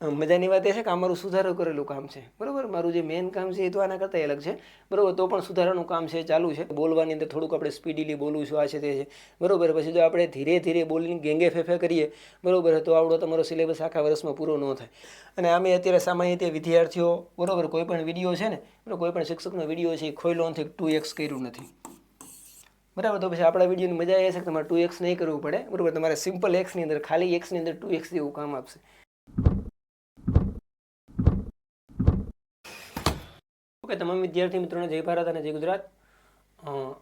મજાની વાત એ છે કે આ મારું સુધારો કરેલું કામ છે, બરાબર. મારું જે મેઇન કામ છે એ તો આના કરતાં અલગ છે, બરાબર. તો પણ સુધારાનું કામ છે, ચાલુ છે. બોલવાની અંદર થોડુંક આપણે સ્પીડીલી બોલું છું, આ છે તે છે, બરાબર. પછી જો આપણે ધીરે ધીરે બોલીને ગેંગે ફેફે કરીએ, બરાબર, તો આવડો તમારો સિલેબસ આખા વર્ષમાં પૂરો ન થાય. અને આમે અત્યારે સામાન્ય રીતે વિદ્યાર્થીઓ, બરાબર, કોઈ પણ વિડીયો છે ને, બરાબર, કોઈ પણ શિક્ષકનો વિડીયો છે એ ખોઈલો નથી, 2x કર્યું નથી, બરાબર. તો પછી આપણા વિડીયોની મજા એ છે કે તમારે 2x નહીં કરવું પડે, બરાબર. તમારે સિમ્પલ એક્સની અંદર, ખાલી એક્સની અંદર 2x જેવું કામ આપશે. ઓકે, તમામ વિદ્યાર્થી મિત્રોને જય ભારત અને જય ગુજરાત.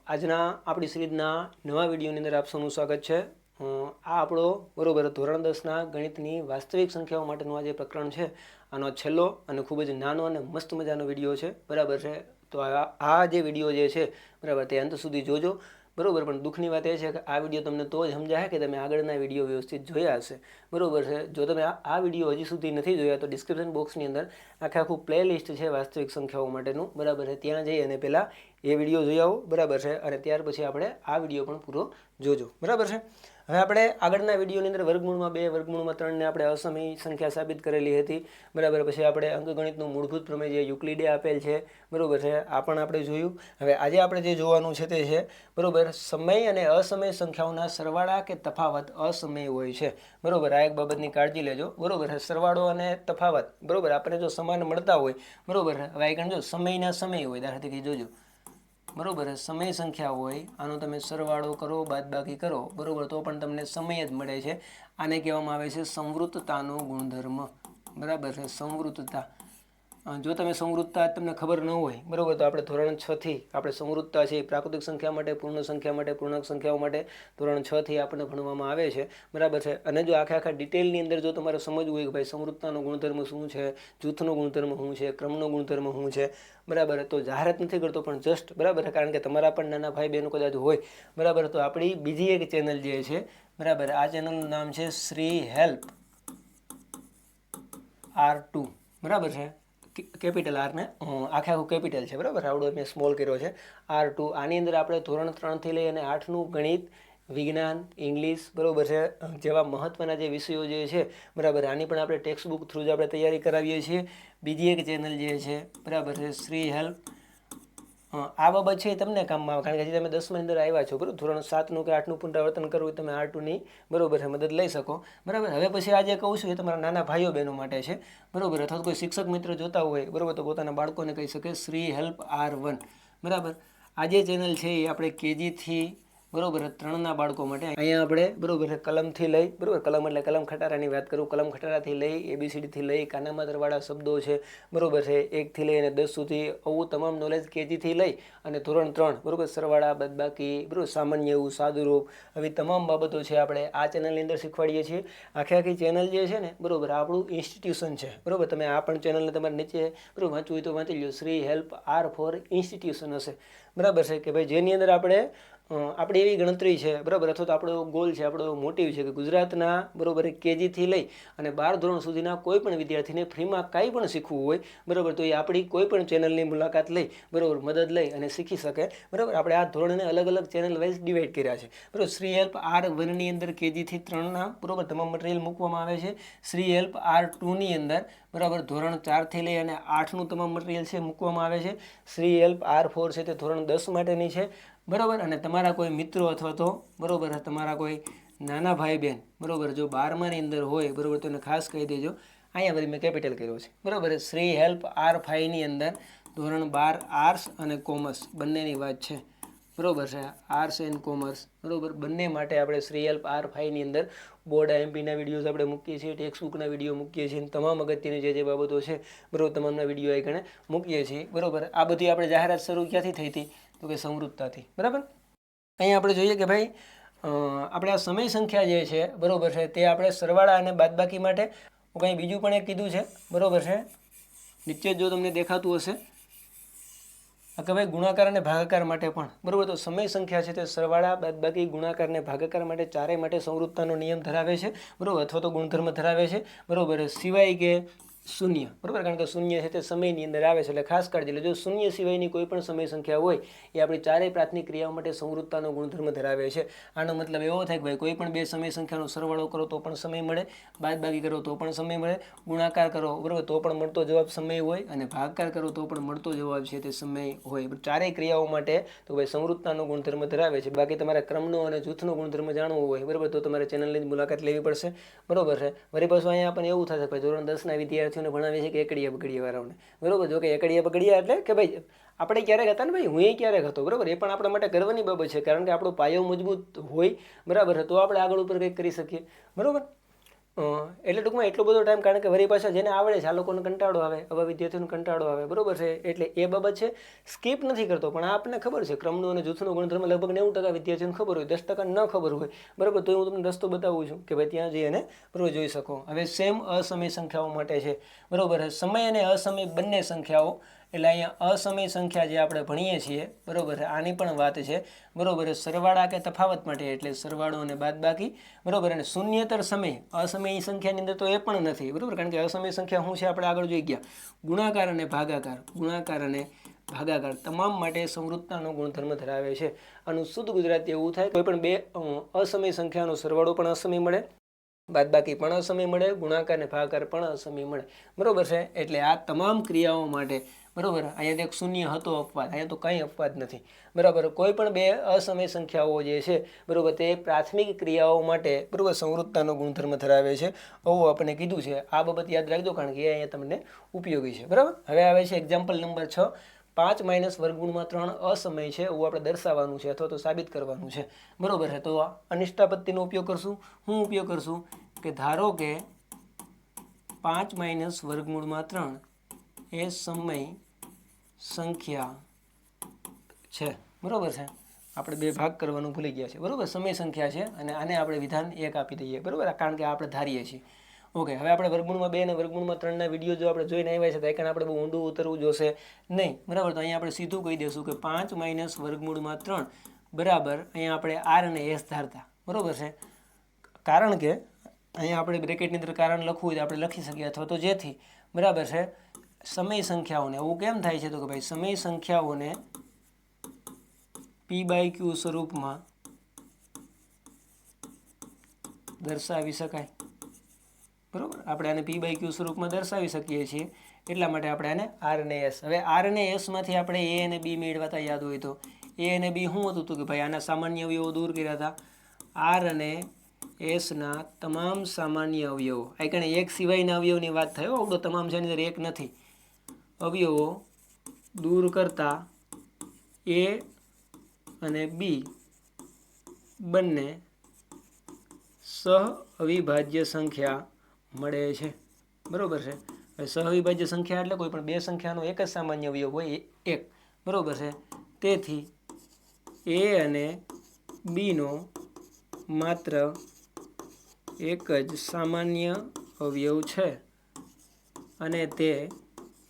આજના આપણી સિરીઝના નવા વિડીયોની અંદર આપ સૌનું સ્વાગત છે. આ આપણો, બરાબર, ધોરણ 10ના ગણિતની વાસ્તવિક સંખ્યાઓ માટેનું આ જે પ્રકરણ છે, આનો છેલ્લો અને ખૂબ જ નાનો અને મસ્ત મજાનો વિડીયો છે, બરાબર છે. તો આ જે વિડીયો જે છે, બરાબર, તે અંત સુધી જોજો, બરાબર. પણ દુઃખની વાત એ છે કે આ વિડીયો તમને તો જ સમજાય કે તમે આગળના વિડીયો વ્યવસ્થિત જોયા હશે, બરાબર છે. જો તમે આ વિડીયો હજી સુધી નથી જોયા તો ડિસ્ક્રિપ્શન બોક્સની અંદર આખું પ્લે લિસ્ટ છે વાસ્તવિક સંખ્યાઓ માટેનું, બરાબર છે. ત્યાં જઈ અને પહેલાં એ વિડીયો જોઈ આવો, બરાબર છે. અને ત્યાર પછી આપણે આ વિડીયો પણ પૂરો જોજો, બરાબર છે. હવે આપણે આગળના વિડીયોની અંદર વર્ગમૂળમાં 2, વર્ગમૂળમાં 3 ને આપણે અસમય સંખ્યા સાબિત કરેલી હતી, બરાબર. પછી આપણે અંકગણિતનું મૂળભૂત પ્રમેય જે યુક્લિડે આપેલ છે, બરાબર છે, આ પણ આપણે જોયું. હવે આજે આપણે જે જોવાનું છે તે છે, બરાબર, સમય અને અસમય સંખ્યાઓના સરવાળા કે તફાવત અસમય હોય છે, બરાબર. આ એક બાબતની કાળજી લેજો, બરાબર છે. સરવાળો અને તફાવત, બરાબર, આપણે જો સમાન મળતા હોય, બરાબર. હવે આ જો સમયના સમય હોય, દાખલા તરીકે જોજો, બરાબર, સમય સંખ્યા હોય, આનો તમે સરવાળો કરો, બાદબાકી કરો, બરાબર, તો પણ તમને સમય જ મળે છે. આને કહેવામાં આવે છે સંવૃત્તતાનો ગુણધર્મ, બરાબર છે, સંવૃત્તતા. જો તમે સંવૃત્તતા તમને ખબર ન હોય, બરાબર, તો આપણે ધોરણ 6 થી આપણે સંવૃત્તતા છે પ્રાકૃતિક સંખ્યા માટે, પૂર્ણ સંખ્યા માટે, પૂર્ણાંક સંખ્યાઓ માટે ધોરણ 6 થી આપણને ભણવામાં આવે છે, બરાબર છે. અને જો આખા ડિટેલની અંદર જો તમારે સમજવું હોય કે ભાઈ સંવૃત્તતાનો ગુણધર્મ શું છે, જૂથનો ગુણધર્મ શું છે, ક્રમનો ગુણધર્મ શું છે, બરાબર, તો જાહેરાત નથી કરતો પણ જસ્ટ, બરાબર, કારણ કે તમારા પણ નાના ભાઈ બહેનો કદાચ હોય, બરાબર, તો આપણી બીજી એક ચેનલ જે છે, બરાબર, આ ચેનલનું નામ છે શ્રી હેલ્પ R2, બરાબર છે. કેપિટલ આર ને આખું કેપિટલ છે, બરાબર. આવડો મેં સ્મોલ કર્યો છે, R2. આની અંદર આપણે ધોરણ 3 થી લઈ અને 8નું ગણિત, વિજ્ઞાન, ઇંગ્લિશ, બરાબર છે, જેવા મહત્ત્વના જે વિષયો જે છે, બરાબર, આની પણ આપણે ટેક્સ્ટ બુક થ્રુ જ આપણે તૈયારી કરાવીએ છીએ. બીજી એક ચેનલ જે છે, બરાબર છે, શ્રી હેલ્પ. આ બાબત છે એ તમને કામમાં આવે, કારણ કે હજી તમે 10ની અંદર આવ્યા છો, બરાબર. ધોરણ 7નું કે 8નું પુનરાવર્તન કરવું તમે R2ની, બરાબર છે, મદદ લઈ શકો, બરાબર. હવે પછી આજે કહું છું એ તમારા નાના ભાઈઓ બહેનો માટે છે, બરાબર. અથવા કોઈ શિક્ષક મિત્ર જોતા હોય, બરાબર, તો પોતાના બાળકોને કહી શકે શ્રી હેલ્પ R1, બરાબર. આ જે ચેનલ છે એ આપણે KG થી, બરાબર, 3ના બાળકો માટે. અહીંયા આપણે, બરાબર, કલમથી લઈ, બરાબર, કલમ એટલે કલમ ખટારાની વાત કરું, કલમ ખટારાથી લઈ, ABCDથી લઈ, કાના માત્રવાળા શબ્દો છે, બરાબર છે, 1 થી લઈ અને 10 સુધી આવું તમામ નોલેજ KG થી લઈ અને ધોરણ 3, બરાબર, સરવાળા, બાદબાકી, બરાબર, સામાન્ય એવું, સાદુરૂપ, આવી તમામ બાબતો છે આપણે આ ચેનલની અંદર શીખવાડીએ છીએ. આખી ચેનલ જે છે ને, બરાબર, આપણું ઇન્સ્ટિટ્યુશન છે, બરાબર. તમે આ પણ ચેનલને તમારે નીચે, બરાબર, વાંચવું હોય તો વાંચી લો. Shri help R for institution હશે, બરાબર છે, કે ભાઈ જેની અંદર આપણે આપણી એવી ગણતરી છે, બરાબર, અથવા તો આપણો ગોલ છે, આપણો મોટિવ છે કે ગુજરાતના, બરાબર, KG થી લઈ અને 12 ધોરણ સુધીના કોઈ પણ વિદ્યાર્થીને ફ્રીમાં કાંઈ પણ શીખવું હોય, બરાબર, તો એ આપણી કોઈ પણ ચેનલની મુલાકાત લઈ, બરાબર, મદદ લઈ અને શીખી શકે, બરાબર. આપણે આ ધોરણને અલગ અલગ ચેનલ વાઇઝ ડિવાઈડ કર્યા છે, બરાબર. શ્રી હેલ્પ R1ની અંદર KG થી 3ના, બરાબર, તમામ મટીરિયલ મૂકવામાં આવે છે. શ્રી હેલ્પ R2ની અંદર, બરાબર, ધોરણ 4 થી લઈ અને 8નું તમામ મટીરિયલ છે મૂકવામાં આવે છે. શ્રી હેલ્પ R4 છે તે ધોરણ 10 માટેની છે, બરાબર. અને તમારા કોઈ મિત્રો અથવા તો, બરાબર, તમારા કોઈ નાના ભાઈ બહેન, બરાબર, જો 12માની અંદર હોય, બરાબર, તો એને ખાસ કહી દેજો. અહીંયા વળી મેં કેપિટલ કર્યો છે, બરાબર. શ્રી હેલ્પ R5ની અંદર ધોરણ 12 આર્ટ્સ અને કોમર્સ બંનેની વાત છે, બરાબર છે, આર્ટ્સ એન્ડ કોમર્સ, બરાબર, બંને માટે આપણે શ્રી હેલ્પ R5ની અંદર બોર્ડ IMPના વિડીયોઝ આપણે મૂકીએ છીએ, ટેક્સ્ટ બુકના વિડીયો મૂકીએ છીએ, તમામ અગત્યની જે બાબતો છે, બરાબર, તમામના વિડીયો આગળ મૂકીએ છીએ, બરાબર. આ બધી આપણે જાહેરાત શરૂ ક્યાંથી થઈ હતી તો કે સંવૃત્તતાથી, બરાબર. અહીંયા આપણે જોઈએ કે ભાઈ આપણે આ સમય સંખ્યા જે છે, બરાબર છે, તે આપણે સરવાળા અને બાદબાકી માટે કંઈ બીજું પણ એક કીધું છે, બરાબર છે, નીચે જો તમને દેખાતું હશે કે ભાઈ ગુણાકાર અને ભાગાકાર માટે પણ, બરાબર. તો સમય સંખ્યા છે તે સરવાળા, બાદબાકી, ગુણાકાર અને ભાગાકાર માટે ચારેય માટે સંવૃત્તતાનો નિયમ ધરાવે છે, બરાબર, અથવા તો ગુણધર્મ ધરાવે છે, બરાબર. સિવાય કે શૂન્ય, બરાબર, કારણ કે શૂન્ય છે તે સમયની અંદર આવે છે, એટલે ખાસ કાળજી લો. જો શૂન્ય સિવાયની કોઈ પણ સમય સંખ્યા હોય એ આપણી ચારેય પ્રાથમિક ક્રિયાઓ માટે સમૃદ્ધતાનો ગુણધર્મ ધરાવે છે. આનો મતલબ એવો થાય કે ભાઈ કોઈ પણ બે સમય સંખ્યાનો સરવાળો કરો તો પણ સમય મળે, બાદબાકી કરો તો પણ સમય મળે, ગુણાકાર કરો બરાબર તો પણ મળતો જવાબ સમય હોય, અને ભાગાકાર કરો તો પણ મળતો જવાબ છે તે સમય હોય. ચારેય ક્રિયાઓ માટે તો ભાઈ સમૃદ્ધતાનો ગુણધર્મ ધરાવે છે. બાકી તમારે ક્રમનો અને જૂથનો ગુણધર્મ જાણવો હોય બરાબર તો તમારે ચેનલની મુલાકાત લેવી પડશે, બરાબર છે. વળી પાછું અહીંયા આપણને એવું થશે કે ધોરણ 10ના વિદ્યાર્થીઓને ભણાવીએ છીએ કે એકડીયા બગડીયા વાળાઓને, બરાબર. જો કે એકડીયા બગડીયા એટલે કે ભાઈ આપણે ક્યારેક હતા ને ભાઈ, હું ક્યારેક હતો, બરાબર. એ પણ આપણા માટે ગર્વની બાબત છે, કારણ કે આપણો પાયો મજબૂત હોય, બરાબર, તો આપણે આગળ ઉપર કંઈક કરી શકીએ, બરાબર. એટલે ટૂંકમાં એટલો બધો ટાઈમ, કારણ કે વળી પાછા જેને આવડે છે આ લોકોને કંટાળો આવે, આવા વિદ્યાર્થીઓને કંટાળો આવે, બરાબર છે. એટલે એ બાબત છે, સ્કીપ નથી કરતો. પણ આપણને ખબર છે ક્રમનો અને જૂથનો ગુણધર્મ લગભગ 90% વિદ્યાર્થીઓને ખબર હોય, 10% ન ખબર હોય, બરાબર. તો હું તમને રસ્તો બતાવું છું કે ભાઈ ત્યાં જઈ અને બરાબર જોઈ શકો. હવે સેમ અસમય સંખ્યાઓ માટે છે, બરાબર. સમય અને અસમય બંને સંખ્યાઓ, એટલે અહીંયા અસમય સંખ્યા જે આપણે ભણીએ છીએ, બરાબર, આની પણ વાત છે, બરાબર. સરવાળા કે તફાવત માટે, એટલે સરવાળો અને બાદબાકી, બરાબર. અને શૂન્યતર સમય અસમય સંખ્યાની અંદર તો એ પણ નથી, બરાબર, કારણ કે અસમય સંખ્યા શું છે આપણે આગળ જોઈ ગયા. ગુણાકાર અને ભાગાકાર, ગુણાકાર અને ભાગાકાર તમામ માટે સમૃદ્ધતાનો ગુણધર્મ ધરાવે છે. આનું શુદ્ધ ગુજરાતી એવું થાય, કોઈ પણ બે અસમય સંખ્યાનો સરવાળો પણ અસમય મળે, બાદબાકી પણ અસમય મળે, ગુણાકાર અને ભાગાકાર પણ અસમય મળે, બરાબર છે. એટલે આ તમામ ક્રિયાઓ માટે, બરાબર. અહીંયા એક શૂન્ય હતો અપવાદ, અહીંયા તો કંઈ અપવાદ નથી, બરાબર. કોઈ પણ બે અસમય સંખ્યાઓ જે છે, બરાબર, તે પ્રાથમિક ક્રિયાઓ માટે, બરાબર, સમૃદ્ધતાનો ગુણધર્મ ધરાવે છે, આવું આપણે કીધું છે. આ બાબત યાદ રાખજો, કારણ કે એ અહીંયા તમને ઉપયોગી છે, બરાબર. હવે આવે છે એક્ઝામ્પલ નંબર 6. 5 - વર્ગમૂળમાં 3 અસમય છે એવું આપણે દર્શાવવાનું છે અથવા તો સાબિત કરવાનું છે, બરાબર છે. તો અનિષ્ટાપત્તિનો ઉપયોગ કરશું. શું ઉપયોગ કરશું કે ધારો કે 5 - વર્ગમૂળમાં 3 એ સમય સંખ્યા છે, બરાબર છે. આપણે બે ભાગ કરવાનું ભૂલી ગયા છે, બરાબર. સમય સંખ્યા છે અને આને આપણે વિધાન 1 આપી દઈએ, બરાબર, કારણ કે આપણે ધારીએ છીએ. ઓકે, હવે આપણે વર્ગમૂળમાં 2 અને વર્ગમૂળમાં 3ના વિડીયો જો આપણે જોઈને આવ્યા છે તો કારણ આપણે બહુ ઊંડું ઉતરવું જોશે નહીં, બરાબર. તો અહીંયા આપણે સીધું કહી દઈશું કે 5 - વર્ગમૂળમાં 3 બરાબર, અહીંયા આપણે આર અને એસ ધારતા, બરાબર છે. કારણ કે અહીંયા આપણે બ્રેકેટની અંદર કારણ લખવું હોય તો આપણે લખી શકીએ, અથવા તો જેથી, બરાબર છે, સમય સંખ્યાઓને, એવું કેમ થાય છે તો કે ભાઈ સમય સંખ્યાઓને P/Q સ્વરૂપમાં દર્શાવી શકાય, બરાબર. આપણે આને P/Q સ્વરૂપમાં દર્શાવી શકીએ છીએ, એટલા માટે આપણે આને આર અને એસ. હવે આર અને એસમાંથી આપણે એ અને બી મેળવતા યાદ હોય તો એ અને બી શું હતું તો કે ભાઈ આના સામાન્ય અવયવો દૂર કર્યા હતા. આર અને એસના તમામ સામાન્ય અવયવો, આ કણે એક સિવાયના અવયવની વાત થાય, આવડો તમામ છે એની અંદર એક નથી, અવયવો દૂર કરતા એ અને બી બંને સહ અવિભાજ્ય સંખ્યા મળે છે, બરાબર છે. સહ અવિભાજ્ય સંખ્યા એટલે કોઈ પણ બે સંખ્યાનો એક જ સામાન્ય અવયવ હોય, એક, બરાબર છે. તેથી એ અને બીનો માત્ર એક જ સામાન્ય અવયવ છે અને તે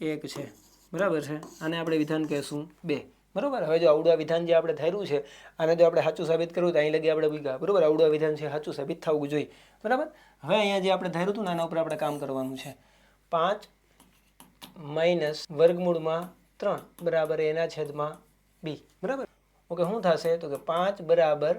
એક છે, બરાબર છે. આને આપણે વિધાન કહેશું 2, બરાબર. હવે જો આવડું વિધાન જે આપણે ધાર્યું છે આને જો આપણે સાચું સાબિત કરવું તો અહીં લગી આપણે ભૂગ્યા, બરાબર. આવડું વિધાન છે સાચું સાબિત થવું જોઈએ, બરાબર. હવે અહીંયા જે આપણે ધાર્યું હતું ને આના ઉપર આપણે કામ કરવાનું છે. 5 - વર્ગમૂળમાં 3 બરાબર એના છેદમાં બી, બરાબર. ઓકે, શું થશે તો કે 5 બરાબર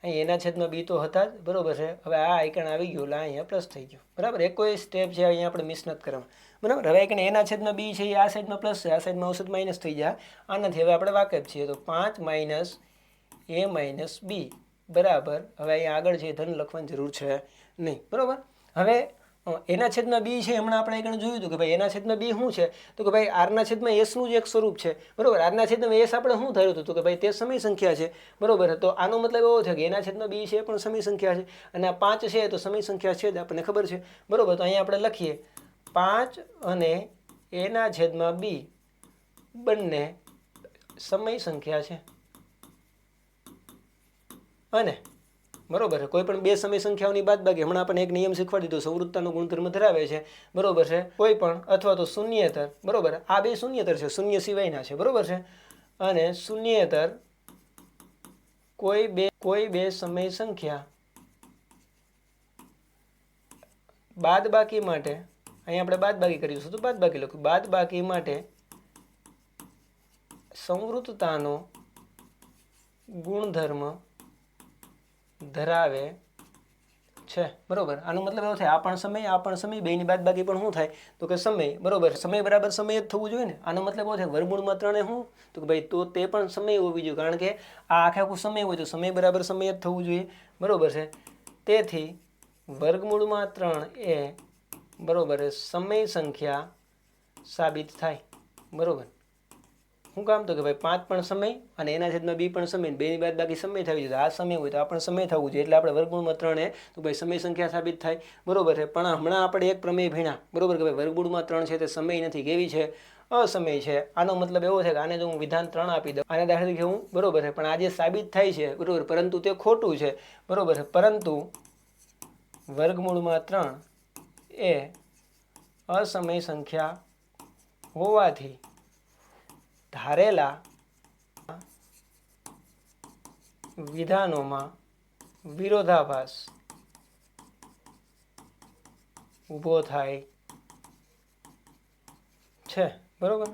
અહીં એના છેદમાં બી તો હતા જ, બરાબર છે. હવે આ આઈકણ આવી ગયું એટલે અહીંયા પ્લસ થઈ ગયું, બરાબર. એક કોઈ સ્ટેપ છે અહીંયા આપણે મિસ નથી કરવાનું, બરાબર. હવે આઈકણ એના છેદમાં બી છે એ આ સાઈડમાં પ્લસ છે, આ સાઈડમાં આવશે તો માઇનસ થઈ જાય. આનાથી હવે આપણે વાકેફ છીએ તો 5 - a - b બરાબર. હવે અહીંયા આગળ છે ધન લખવાની જરૂર છે નહીં, બરાબર. હવે એના છેદમાં બી છે, હમણાં આપણે આગળ જોયું હતું કે ભાઈ એના છેદમાં બી શું છે તો કે ભાઈ આરના છેદમાં એસનું જ એક સ્વરૂપ છે, બરાબર. આરના છેદમાં એસ આપણે શું થયું હતું તો કે ભાઈ તે સમય સંખ્યા છે, બરાબર. તો આનો મતલબ એવો છે કે એના છેદમાં બી છે પણ સમય સંખ્યા છે, અને આ 5 છે તો સમય સંખ્યા છે જ, આપણને ખબર છે, બરાબર. તો અહીંયા આપણે લખીએ 5 અને એના છેદમાં બી બંને સમય સંખ્યા છે, અને બરોબર છે કોઈ પણ બે સમય સંખ્યાઓની બાદબાકી, હમણાં આપણે એક નિયમ શીખવાડી દીધો, સમૃદ્ધતાનો ગુણધર્મ ધરાવે છે, બરોબર છે. કોઈ પણ અથવા તો શૂન્યેતર, બરોબર, આ બે શૂન્યેતર છે, શૂન્ય સિવાયના છે, બરોબર છે. અને શૂન્યેતર કોઈ બે સમય સંખ્યા બાદબાકી માટે અહીંયા આપણે બાદબાકી કરીશું તો બાદબાકી લખ્યું. બાદબાકી માટે સંવૃતતાનો ગુણધર્મ ધરાવે છે. બરોબર. આનો મતલબ એવો થાય આ પણ સમય બેની બાદબાકી પણ શું થાય તો કે સમય. બરોબર. સમય બરાબર સમય જ થવું જોઈએ ને. આનો મતલબ એવો થાય વર્ગમૂળમાં 3 શું તો કે ભાઈ તો તે પણ સમય હોવી જોઈએ, કારણ કે આ આખું સમય હોય તો સમય બરાબર સમય જ થવું જોઈએ. બરોબર છે. તેથી વર્ગમૂળમાં 3 એ બરોબર સમય સંખ્યા સાબિત થાય. બરોબર. શું કામ તો કે ભાઈ 5 પણ સમય અને એના છેદમાં 2 પણ સમય, બેની બાદબાકી સમય થવી જોઈએ. આ સમય હોય તો આ પણ સમય થવું જોઈએ, એટલે આપણે વર્ગમૂળમાં 3 એ તો ભાઈ સમય સંખ્યા સાબિત થાય. બરોબર છે. પણ હમણાં આપણે એક પ્રમેય ભણ્યા બરોબર કે ભાઈ વર્ગમૂળમાં 3 છે તે સમય નથી, કેવી છે અસમય છે. આનો મતલબ એવો છે કે આને જો હું વિધાન 3 આપી દઉં આને દાખલા તરીકે હું બરોબર છે, પણ આજે સાબિત થાય છે બરોબર, પરંતુ તે ખોટું છે. બરોબર છે. પરંતુ વર્ગમૂળમાં 3 એ અસમય સંખ્યા હોવાથી ધારેલા વિધાનોમાં વિરોધાભાસ ઊભો થાય છે. બરોબર.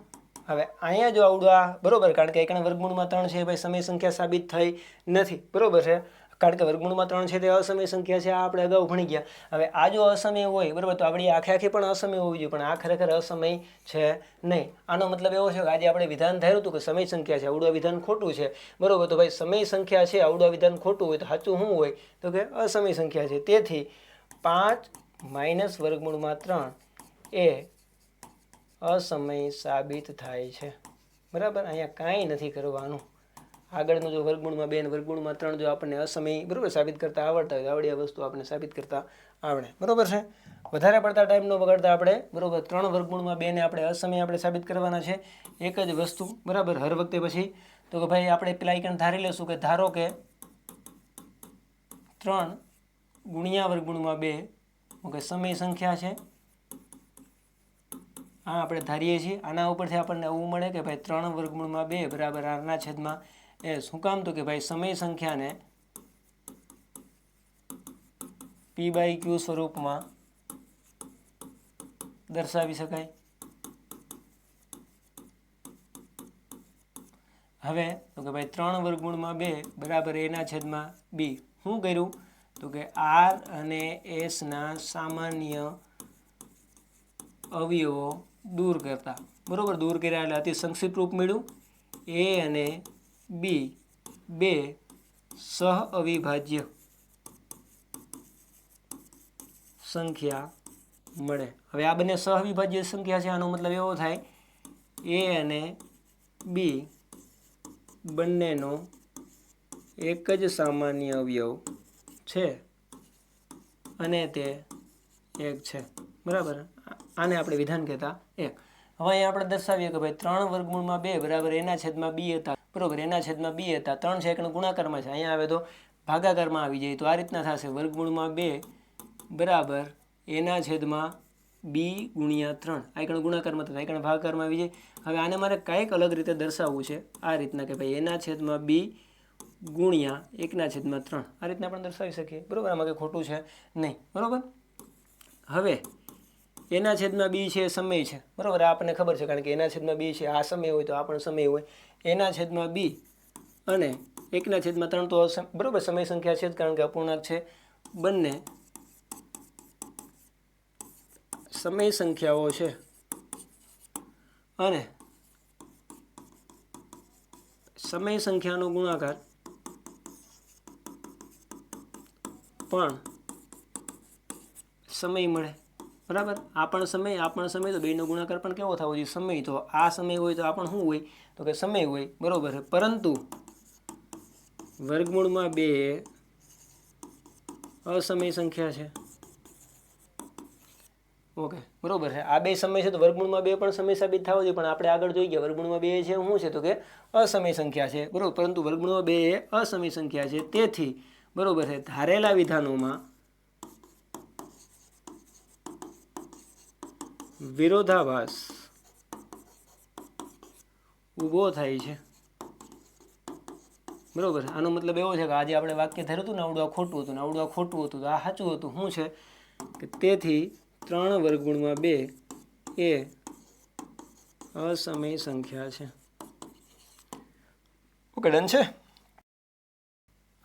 હવે અહીંયા જો આવડું આ બરોબર, કારણ કે એકના વર્ગમૂળમાં 3 છે ભાઈ સમય સંખ્યા સાબિત થઈ નથી. બરોબર છે. કારણ કે વર્ગમૂળમાં 3 છે તે અસમય સંખ્યા છે, આ આપણે અગાઉ ભણી ગયા. હવે આ જો અસમય હોય બરોબર તો આપણી આખે પણ અસમય હોવી જોઈએ, પણ આ ખરેખર અસમય છે નહીં. આનો મતલબ એવો છે કે આજે આપણે વિધાન ધાર્યું હતું કે સમય સંખ્યા છે, આવડું વિધાન ખોટું છે. બરોબર. તો ભાઈ સમય સંખ્યા છે, આવડું વિધાન ખોટું હોય તો સાચું શું હોય તો કે અસમય સંખ્યા છે. તેથી 5 - વર્ગમૂળમાં 3 એ અસમય સાબિત થાય છે. બરાબર. અહીંયા કાંઈ નથી કરવાનું. આગળનું જો વર્ગમૂળમાં 2 ને વર્ગમૂળમાં 3 જો આપણને અસમય બરોબર સાબિત કરતા આવડતા હોય તો આવડી આ વસ્તુ આપણને સાબિત કરતા આવડે. બરોબર છે. વધારે પડતા ટાઈમ ન બગાડતા આપણે બરોબર 3 વર્ગમૂળમાં 2 ને આપણે અસમય આપણે સાબિત કરવાના છે. એક જ વસ્તુ બરાબર હર વખતે. પછી તો કે ભાઈ આપણે પેલા આઈકન ધારી લેશું કે ધારો કે 3 × વર્ગમૂળમાં 2 ઓકે સમય સંખ્યા છે. આ આપણે ધારીએ છીએ. આના ઉપરથી આપણને એવું મળે કે ભાઈ 3 વર્ગમૂળમાં 2 બરાબર આના છેદમાં એ. શું કામ તો કે ભાઈ સમય સંખ્યાને p/q સ્વરૂપમાં દર્શાવી શકાય. હવે તો કે ભાઈ 3 વર્ગમૂળમાં 2 બરાબર એના છેદમાં b. શું કર્યું તો કે r અને s ના સામાન્ય અવયવો દૂર કરતા. બરોબર. દૂર કર્યા એટલે અતિ સંક્ષિપ્ત રૂપ મળ્યું. a અને b બે સહ અવિભાજ્ય સંખ્યા મળે. હવે આ બંને સહ અવિભાજ્ય સંખ્યા છે. આનો મતલબ એવો થાય a અને b બંનેનો એક જ સામાન્ય અવયવ છે અને તે 1 છે. બરાબર. આને આપણે વિધાન કહેતા 1. હવે અહીંયા આપણે દર્શાવીએ કે ભાઈ 3 વર્ગમૂળમાં 2 બરાબર એના છેદમાં b હતા. બરોબર. એના છેદમાં b હતા. 3 છે એકનો ગુણાકારમાં છે. અહીંયા આવે તો ભાગાકારમાં આવી જાય. તો આ રીતના થશે વર્ગમૂળમાં 2 બરાબર એના છેદમાં b × 3. આઈકણ ગુણાકારમાં થતા આઈકણ ભાગાકારમાં આવી જાય. હવે આને મારે કંઈક અલગ રીતે દર્શાવવું છે. આ રીતના કે ભાઈ એના છેદમાં b × 1/3. આ રીતના પણ દર્શાવી શકીએ. બરોબર. આમાં કંઈ ખોટું છે નહીં. બરોબર. હવે એના છેદમાં b છે સમય છે. બરોબર. આ આપણને ખબર છે, કારણ કે એના છેદમાં b છે આ સમય હોય તો આ પણ સમય હોય. એના છેદમાં b અને 1/3 તો બરોબર સમય સંખ્યા છે જ, કારણ કે અપૂર્ણાંક છે. બંને સમય સંખ્યાઓ છે અને સમય સંખ્યાનો ગુણાકાર પણ સમય મળે. બરાબર. આ પણ સમય તો બેનો ગુણાકાર પણ કેવો થવો જોઈએ સમય. તો આ સમય હોય તો આ પણ શું હોય તો કે સમય હોય. બરોબર છે. પરંતુ વર્ગમૂળમાં 2 અસમય સંખ્યા છે. ઓકે. બરોબર છે. આ બે સમય છે તો વર્ગમૂળમાં 2 પણ સમય સાબિત થવો જોઈએ, પણ આપણે આગળ જોઈ ગયા વર્ગમૂળમાં 2 છે શું છે તો કે અસમય સંખ્યા છે. બરોબર. પરંતુ વર્ગમૂળમાં 2 એ અસમય સંખ્યા છે. તેથી બરોબર છે ધારેલા વિધાનોમાં વિરોધાભાસ ઊભો થાય છે. બરોબર. આનો મતલબ એવો છે કે આજે આપણે વાક્ય ધાર્યું હતું ને આવડું આ ખોટું હતું ને આવડું આ ખોટું હતું તો આ સાચું હતું. શું છે કે તેથી 3 વર્ગમૂળમાં 2 એ અસમય સંખ્યા છે. ઓકે, ડન છે.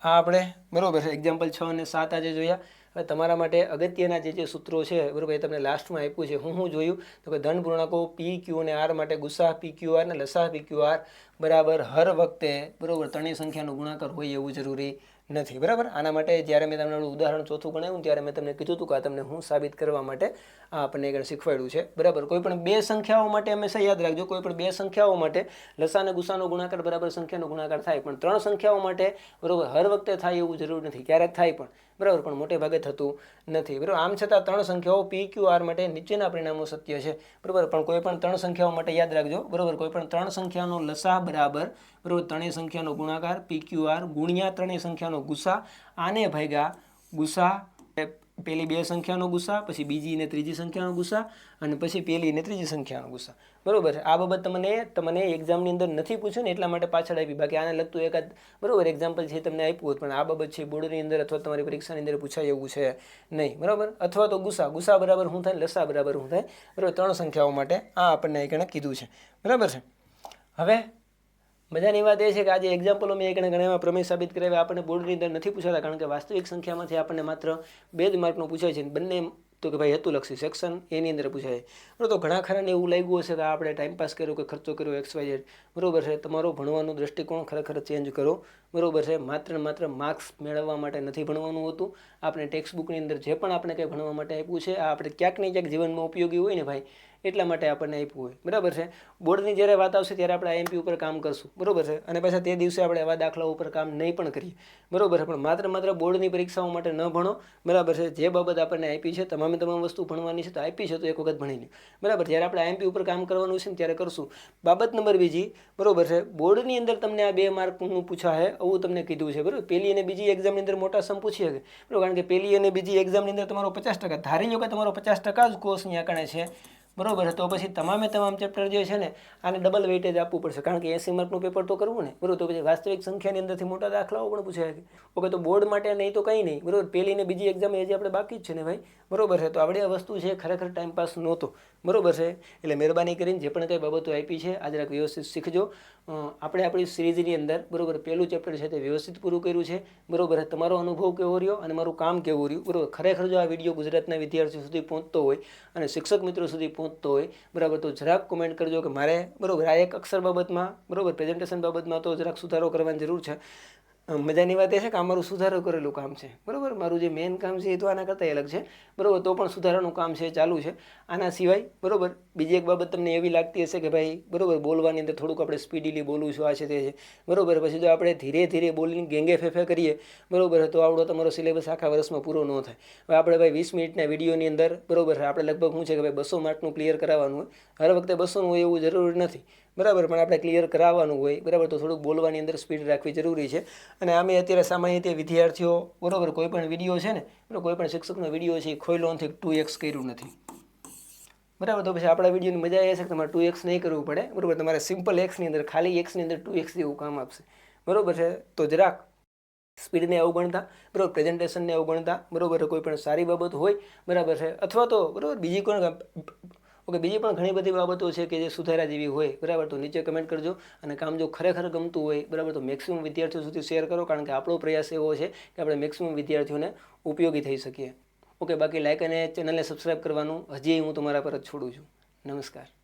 આ આપણે બરોબર છે એક્ઝામ્પલ 6 અને 7 આજે જોયા. હવે તમારા માટે અગત્યના જે સૂત્રો છે બરોબર એ તમને લાસ્ટમાં આપ્યું છે. હું જોયું તો કે ધન પૂર્ણાંકો પી ક્યુ અને આર માટે ગુસા પી ક્યુ આર અને લસા પી ક્યુ આર બરાબર હર વખતે બરોબર ત્રણેય સંખ્યાનો ગુણાકાર હોય એવું જરૂરી નથી. બરાબર, આના માટે જ્યારે મેં તમને ઉદાહરણ ચોથું ગણાવ્યું ત્યારે મેં તમને કીધું હતું કે આ તમને હું સાબિત કરવા માટે આ આપણને આગળ શીખવાડ્યું છે. બરાબર, કોઈ પણ બે સંખ્યાઓ માટે હંમેશા યાદ રાખજો, કોઈ પણ બે સંખ્યાઓ માટે લસા અને ગુસાનો ગુણાકાર બરાબર સંખ્યાનો ગુણાકાર થાય, પણ ત્રણ સંખ્યાઓ માટે બરોબર હર વખતે થાય એવું જરૂર નથી. ક્યારેક થાય પણ બરાબર, પણ મોટે ભાગે થતું નથી. બરાબર, આમ છતાં ત્રણ સંખ્યાઓ પી ક્યુ આર માટે નીચેના પરિણામો સત્ય છે. બરાબર, પણ કોઈ પણ ત્રણ સંખ્યાઓ માટે યાદ રાખજો બરાબર, કોઈ પણ ત્રણ સંખ્યાનો લસા બરાબર બરાબર ત્રણેય સંખ્યાનો ગુણાકાર પી ક્યુ આર ગુણ્યા ત્રણેય સંખ્યાનો ગુસા, આને ભાગ્યા ગુસા પેલી બે સંખ્યાનો ગુસા, પછી બીજી ને ત્રીજી સંખ્યાનો ગુસા અને પછી પેલી ને ત્રીજી સંખ્યાનો ગુસા. બરોબર, આ બાબત તમને એક્ઝામની અંદર નથી પૂછ્યું ને એટલા માટે પાછળ આપી. બાકી આને લગતું એકાદ બરોબર એક્ઝામ્પલ છે તમને આપ્યું હોત, પણ આ બાબત છે બોર્ડની અંદર અથવા તમારી પરીક્ષાની અંદર પૂછાય એવું છે નહીં. બરાબર, અથવા તો ગુસા બરાબર શું થાય, લસા બરાબર શું થાય. બરાબર, ત્રણ સંખ્યાઓ માટે આ આપણને એક કીધું છે. બરાબર છે. હવે મજાની વાત એ છે કે આજે એક્ઝામ્પલો મેં ઘણા એવા પ્રમેય સાબિત કરાવ્યા આપણને બોર્ડની અંદર નથી પૂછાતા, કારણ કે વાસ્તવિક સંખ્યામાંથી આપણને માત્ર 2 જ માર્કનું પૂછાય છે. બંને તો કે ભાઈ હેતુલક્ષી સેક્શન એની અંદર પૂછાય. બરાબર, તો ઘણા ખરાને એવું લાગ્યું હશે કે આપણે ટાઈમપાસ કર્યો કે ખર્ચો કર્યો XYZ. બરાબર છે, તમારો ભણવાનો દૃષ્ટિકોણ ખરેખર ચેન્જ કરો. બરાબર છે, માત્ર માર્ક્સ મેળવવા માટે નથી ભણવાનું હોતું. આપણે ટેક્સ્ટ બુકની અંદર જે પણ આપણે કંઈ ભણવા માટે આપ્યું છે આ આપણે ક્યાંક ને ક્યાંક જીવનમાં ઉપયોગી હોય ને ભાઈ, એટલા માટે આપણને આપ્યું હોય. બરાબર છે, બોર્ડની જ્યારે વાત આવશે ત્યારે આપણે IMP ઉપર કામ કરશું. બરાબર છે, અને પાછા તે દિવસે આપણે આવા દાખલાઓ ઉપર કામ નહીં પણ કરીએ. બરાબર છે, પણ માત્ર બોર્ડની પરીક્ષાઓ માટે ન ભણો. બરાબર છે, જે બાબત આપણને આપી છે તમામ વસ્તુ ભણવાની છે તો આપી છે તો એક વખત ભણી લો. બરાબર, જ્યારે આપણે IMP ઉપર કામ કરવાનું છે ને ત્યારે કરશું. બાબત નંબર બીજી, બરાબર છે, બોર્ડની અંદર તમને આ 2 માર્કનું પૂછાય એવું તમને કીધું છે. બરાબર, પહેલી અને બીજી એક્ઝામની અંદર મોટા સમ પૂછી શકે. બરાબર, કારણ કે પહેલી અને બીજી એક્ઝામની અંદર તમારો 50% ધારી લો કે તમારો 50% જ કોર્સ અહીંયા કણે છે. બરોબર, તો પછી તમામ ચેપ્ટર જે છે ને આને ડબલ વેઇટેજ આપવું પડશે, કારણ કે 80 માર્કનું પેપર તો કરવું ને. બરોબર, તો પછી વાસ્તવિક સંખ્યાની અંદરથી મોટા દાખલાઓ પણ પૂછાય. ઓકે, તો બોર્ડ માટે નહીં તો કંઈ નહીં. બરોબર, પહેલી ને બીજી એક્ઝામ એ જે આપણે બાકી જ છે ને ભાઈ. બરોબર છે, તો આપણે આ વસ્તુ છે ખરેખર ટાઈમપાસ નહોતો. બરોબર છે, એટલે મહેરબાની કરીને જે પણ કંઈ બાબતો આપી છે આજે રાખ વ્યવસ્થિત શીખજો. આપણે આપણી સિરીઝની અંદર બરોબર પહેલું ચેપ્ટર છે તે વ્યવસ્થિત પૂરું કર્યું છે. બરોબર, તમારો અનુભવ કેવો રહ્યો અને મારું કામ કેવું રહ્યું. બરોબર, ખરેખર જો આ વિડીયો ગુજરાતના વિદ્યાર્થીઓ સુધી પહોંચતો હોય અને શિક્ષક મિત્રો સુધી પહોંચતો હોય બરાબર, તો જરાક કોમેન્ટ કરજો કે મારે બરાબર આ એક અક્ષર બાબતમાં બરાબર પ્રેઝન્ટેશન બાબતમાં તો જરાક સુધારો કરવાની જરૂર છે. મજાની વાત એ છે કે આ મારું સુધારો કરેલું કામ છે. બરાબર, મારું જે મેઇન કામ છે એ તો આના કરતાં અલગ છે. બરાબર, તો પણ સુધારાનું કામ છે ચાલુ છે. આના સિવાય બરાબર બીજી એક બાબત તમને એવી લાગતી હશે કે ભાઈ બરાબર બોલવાની અંદર થોડુંક આપણે સ્પીડીલી બોલવું છું, આ છે તે છે. બરાબર, પછી જો આપણે ધીરે ધીરે બોલીને ગેંગે ફેફે કરીએ બરાબર, તો આવડો તમારો સિલેબસ આખા વર્ષમાં પૂરો ન થાય. હવે આપણે ભાઈ 20 મિનિટના વિડીયોની અંદર બરાબર આપણે લગભગ શું છે કે ભાઈ 200 માર્કનું ક્લિયર કરાવવાનું હોય. હર વખતે 200નું હોય એવું જરૂરી નથી. બરાબર, પણ આપણે ક્લિયર કરાવવાનું હોય. બરાબર, તો થોડુંક બોલવાની અંદર સ્પીડ રાખવી જરૂરી છે. અને આમે અત્યારે સામાન્ય રીતે વિદ્યાર્થીઓ બરાબર કોઈ પણ વિડીયો છે ને બરાબર કોઈ પણ શિક્ષકનો વિડીયો છે એ ખોઈલો નથી, 2x કર્યું નથી. બરાબર, તો પછી આપણા વિડીયોની મજા એ છે કે તમારે 2x નહીં કરવું પડે. બરાબર, તમારે સિમ્પલ એક્સની અંદર ખાલી એક્સની અંદર 2x જેવું કામ આપશે. બરાબર છે, તો જરાક સ્પીડને અવગણતા બરાબર પ્રેઝન્ટેશનને અવગણતા બરાબર કોઈ પણ સારી બાબત હોય બરાબર છે, અથવા તો બરાબર બીજી કોઈ બીજી પણ ઘણી બધી બાબતો છે કે જે સુધારા જેવી હોય બરાબર, તો નીચે કમેન્ટ કરજો. અને કામ જો ખરેખર ગમતું હોય બરાબર તો મેક્સિમમ વિદ્યાર્થીઓ સુધી શેર કરો, કારણ કે આપણો પ્રયાસ એવો છે કે આપણે મેક્સિમમ વિદ્યાર્થીઓને ઉપયોગી થઈ શકીએ. ઓકે, બાકી લાઈક અને ચેનલને સબસ્ક્રાઈબ કરવાનું હજી હું તમારા પર જ છોડું છું. નમસ્કાર.